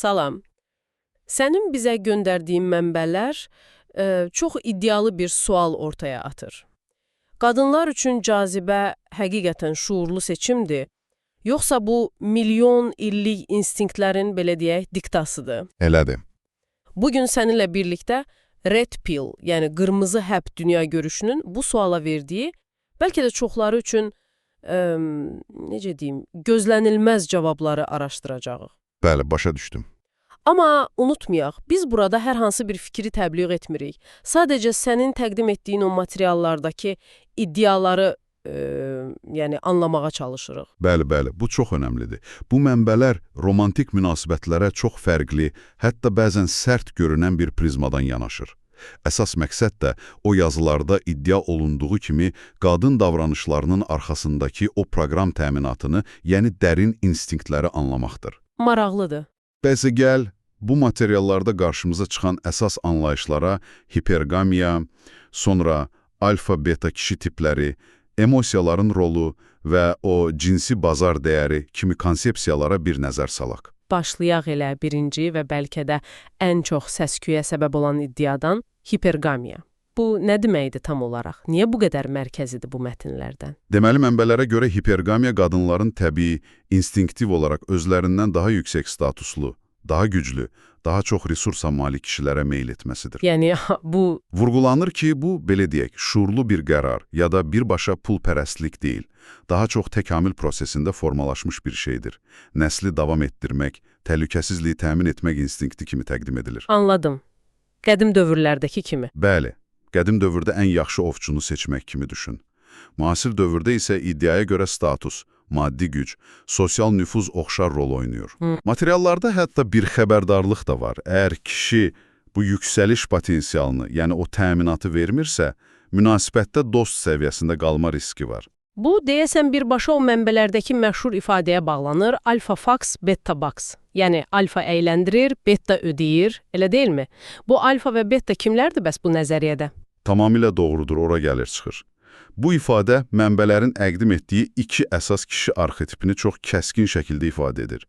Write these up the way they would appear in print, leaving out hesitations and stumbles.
Salam. Sənin bizə göndərdiyin mənbələr çox iddialı bir sual ortaya atır. Qadınlar üçün cazibə həqiqətən şuurlu seçimdir, yoxsa bu milyon illik instinktlərin, belə deyək, diktasıdır? Elədir. Bugün səninlə birlikdə Red Pill, yəni qırmızı həb dünya görüşünün bu suala verdiyi, bəlkə də çoxları üçün, necə deyim, gözlənilməz cavabları araşdıracağıq. Bəli, başa düşdüm. Amma unutmayaq, biz burada hər hansı bir fikri təbliğ etmirik. Sadəcə sənin təqdim etdiyin o materiallardakı iddiaları yəni anlamağa çalışırıq. Bəli, bu çox önəmlidir. Bu mənbələr romantik münasibətlərə çox fərqli, hətta bəzən sərt görünən bir prizmadan yanaşır. Əsas məqsəd də o yazılarda iddia olunduğu kimi qadın davranışlarının arxasındakı o proqram təminatını, yəni dərin instinktləri anlamaqdır. Maraqlıdır. Bəzi gəl, bu materiallarda qarşımıza çıxan əsas anlayışlara hipergamiya, sonra alfa-beta kişi tipləri, emosiyaların rolu və o cinsi bazar dəyəri kimi konsepsiyalara bir nəzər salaq. Başlayaq elə birinci və bəlkə də ən çox səs-küyə səbəb olan iddiadan hipergamiya. Bu nə deməkdir tam olaraq? Niyə bu qədər mərkəzidir bu mətnlərdən? Deməli, mənbələrə görə hipergamiya qadınların təbii, instinktiv olaraq özlərindən daha yüksək statuslu, daha güclü, daha çox resursa malik kişilərə meyl etməsidir. Yəni, bu... Vurgulanır ki, bu, belə deyək, şuurlu bir qərar ya da birbaşa pulpərəstlik deyil, daha çox təkamül prosesində formalaşmış bir şeydir. Nəsli davam etdirmək, təhlükəsizliyi təmin etmək instinkti kimi təqdim edilir. Anladım. Qədim dövrlərdəki kimi. Bəli, qədim dövrdə ən yaxşı ovçunu seçmək kimi düşün. Müasir dövrdə isə iddiaya görə status, maddi güc, sosial nüfuz oxşar rol oynayır. Materiallarda hətta bir xəbərdarlıq da var. Əgər kişi bu yüksəliş potensialını, yəni o təminatı vermirsə, münasibətdə dost səviyyəsində qalma riski var. Bu, deyəsən birbaşa o mənbələrdəki məşhur ifadəyə bağlanır, alfa fax, beta box. Yəni, alfa əyləndirir, beta ödəyir, elə deyilmi? Bu alfa və beta kimlərdir bəs bu nəzəriyyədə? Tamamilə doğrudur, ora gəlir çıxır. Bu ifadə mənbələrin əqdim etdiyi iki əsas kişi arxetipini çox kəskin şəkildə ifadə edir.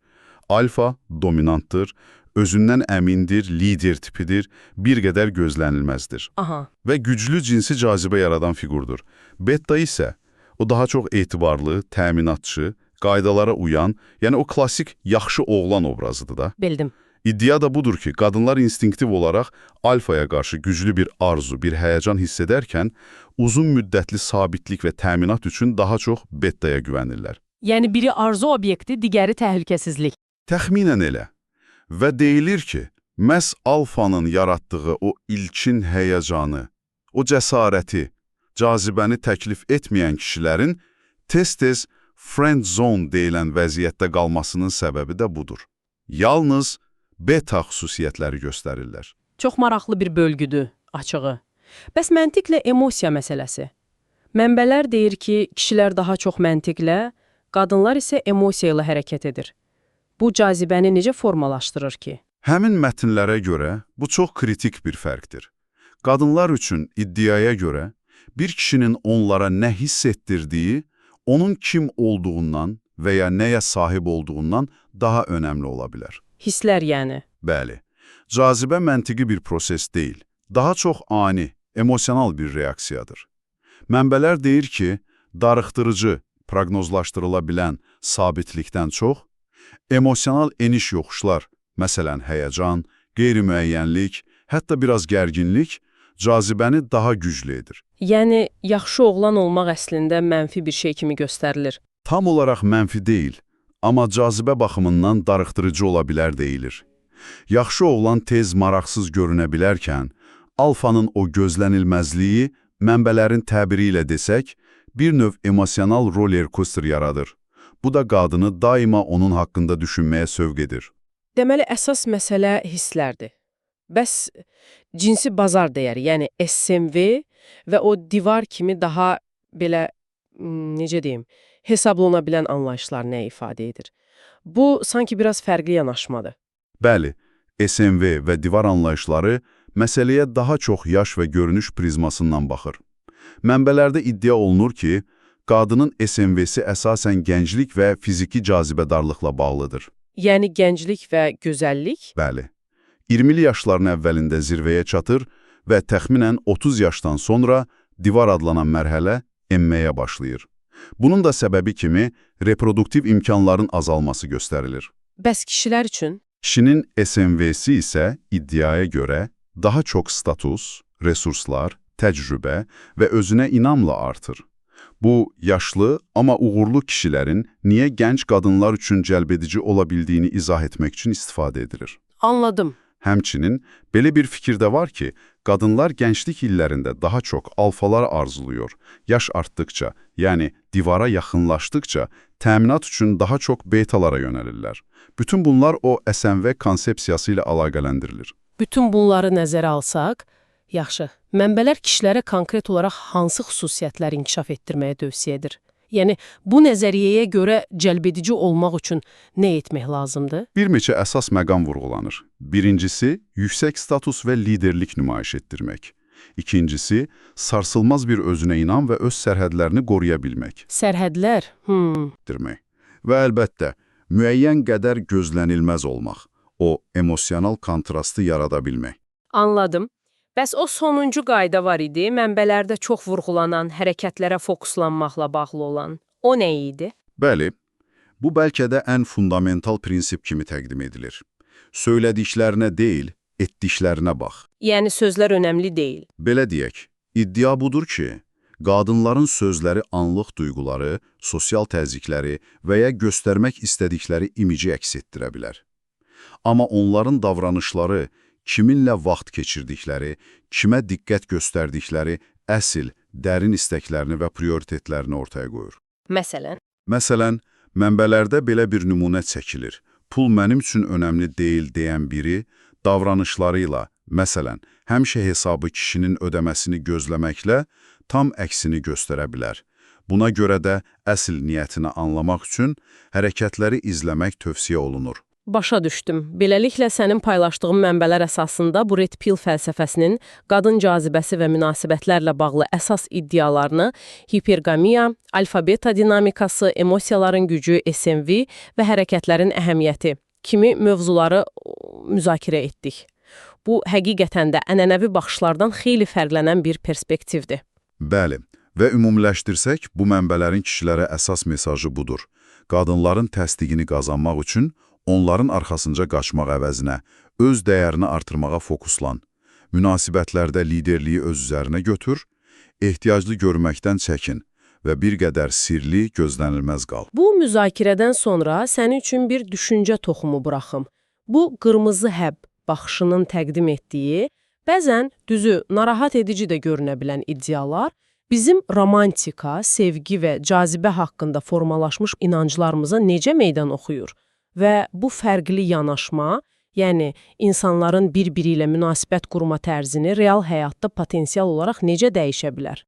Alfa dominantdır, özündən əmindir, lider tipidir, bir qədər gözlənilməzdir. Aha. Və güclü cinsi cazibə yaradan figurdur. Beta isə o daha çox etibarlı, təminatçı, qaydalara uyan, yəni o klassik yaxşı oğlan obrazıdır da. Bildim. İddia da budur ki, qadınlar instinktiv olaraq alfaya qarşı güclü bir arzu, bir həyəcan hiss edərkən, uzun müddətli sabitlik və təminat üçün daha çox betaya güvənirlər. Yəni biri arzu obyekti, digəri təhlükəsizlik. Təxminən elə. Və deyilir ki, məhz alfanın yaratdığı o ilkin həyəcanı, o cəsarəti, cazibəni təklif etməyən kişilərin tez-tez friend zone deyilən vəziyyətdə qalmasının səbəbi də budur. Yalnız beta xüsusiyyətləri göstərirlər. Çox maraqlı bir bölgüdür, açığı. Bəs məntiqlə emosiya məsələsi. Mənbələr deyir ki, kişilər daha çox məntiqlə, qadınlar isə emosiya ilə hərəkət edir. Bu cazibəni necə formalaşdırır ki? Həmin mətnlərə görə bu çox kritik bir fərqdir. Qadınlar üçün iddiaya görə bir kişinin onlara nə hiss etdirdiyi, onun kim olduğundan və ya nəyə sahib olduğundan daha önəmli ola bilər. Hisslər yəni. Bəli, cazibə məntiqi bir proses deyil, daha çox ani, emosional bir reaksiyadır. Mənbələr deyir ki, darıxdırıcı, proqnozlaşdırıla bilən sabitlikdən çox, emosional eniş-yoxuşlar, məsələn həyəcan, qeyri-müəyyənlik, hətta biraz gərginlik, cazibəni daha güclü edir. Yəni, yaxşı oğlan olmaq əslində mənfi bir şey kimi göstərilir. Tam olaraq mənfi deyil, amma cazibə baxımından darıxdırıcı ola bilər deyilir. Yaxşı oğlan tez maraqsız görünə bilərkən, alfanın o gözlənilməzliyi, mənbələrin təbiri ilə desək, bir növ emosional roller coaster yaradır. Bu da qadını daima onun haqqında düşünməyə sövq edir. Deməli, əsas məsələ hisslərdir. Bəs cinsi bazar dəyəri, yəni SMV və o divar kimi daha belə, necə deyim, hesablana bilən anlayışlar nə ifadə edir? Bu, sanki biraz fərqli yanaşmadır. Bəli, SMV və divar anlayışları məsələyə daha çox yaş və görünüş prizmasından baxır. Mənbələrdə iddia olunur ki, qadının SMV-si əsasən gənclik və fiziki cazibədarlıqla bağlıdır. Yəni gənclik və gözəllik? Bəli. 20'li yaşların əvvəlində zirvəyə çatır və təxminən 30 yaşdan sonra divar adlanan mərhələ enməyə başlayır. Bunun da səbəbi kimi reproduktiv imkanların azalması göstərilir. Bəs kişilər üçün? Kişinin SMV-si isə iddiaya görə daha çox status, resurslar, təcrübə və özünə inamla artır. Bu, yaşlı, amma uğurlu kişilərin niyə gənc qadınlar üçün cəlbedici ola bildiyini izah etmək üçün istifadə edilir. Anladım. Həmçinin, belə bir fikir də var ki, qadınlar gənclik illərində daha çox alfalar arzuluyor. Yaş artdıkca, yəni divara yaxınlaşdıkca, təminat üçün daha çox betalara yönəlirlər. Bütün bunlar o SMV konsepsiyası ilə əlaqələndirilir. Bütün bunları nəzərə alsaq, yaxşı, mənbələr kişilərə konkret olaraq hansı xüsusiyyətlər inkişaf etdirməyə tövsiyə edir? Yəni, bu nəzəriyyəyə görə cəlbedici olmaq üçün nə etmək lazımdır? Bir neçə əsas məqam vurğulanır. Birincisi, yüksək status və liderlik nümayiş etdirmək. İkincisi, sarsılmaz bir özünə inam və öz sərhədlərini qoruya bilmək. Sərhədlər? Və əlbəttə, müəyyən qədər gözlənilməz olmaq, o emosional kontrastı yarada bilmək. Anladım. Bəs o sonuncu qayda var idi, mənbələrdə çox vurğulanan, hərəkətlərə fokuslanmaqla bağlı olan. O nə idi? Bəli, bu bəlkə də ən fundamental prinsip kimi təqdim edilir. Söylədiklərinə deyil, etdiklərinə bax. Yəni sözlər önəmli deyil. Belə deyək, iddia budur ki, qadınların sözləri anlıq duyğuları, sosial təzyiqləri və ya göstərmək istədikləri imici əks etdirə bilər. Amma onların davranışları, kiminlə vaxt keçirdikləri, kimə diqqət göstərdikləri əsl, dərin istəklərini və prioritetlərini ortaya qoyur. Məsələn? Məsələn, mənbələrdə belə bir nümunə çəkilir. Pul mənim üçün önəmli deyil deyən biri, davranışlarıyla, məsələn, həmişə hesabı kişinin ödəməsini gözləməklə tam əksini göstərə bilər. Buna görə də əsl niyyətini anlamaq üçün hərəkətləri izləmək tövsiyə olunur. Başa düşdüm. Beləliklə, sənin paylaşdığın mənbələr əsasında bu Red Pill fəlsəfəsinin qadın cazibəsi və münasibətlərlə bağlı əsas iddialarını hipergamiya, alfa-beta dinamikası, emosiyaların gücü, SMV və hərəkətlərin əhəmiyyəti kimi mövzuları müzakirə etdik. Bu, həqiqətən də ənənəvi baxışlardan xeyli fərqlənən bir perspektivdir. Bəli, və ümumiləşdirsək, bu mənbələrin kişilərə əsas mesajı budur. Qadınların təsdiqini qazanmaq üçün onların arxasınca qaçmaq əvəzinə, öz dəyərini artırmağa fokuslan. Münasibətlərdə liderliyi öz üzərinə götür, ehtiyaclı görməkdən çəkin və bir qədər sirli, gözlənilməz qal. Bu müzakirədən sonra sənin üçün bir düşüncə toxumu buraxım. Bu, qırmızı həb baxışının təqdim etdiyi, bəzən düzü, narahat edici də görünə bilən iddialar, bizim romantika, sevgi və cazibə haqqında formalaşmış inanclarımıza necə meydan oxuyur? Və bu fərqli yanaşma, yəni insanların bir-biri ilə münasibət qurma tərzini real həyatda potensial olaraq necə dəyişə bilər?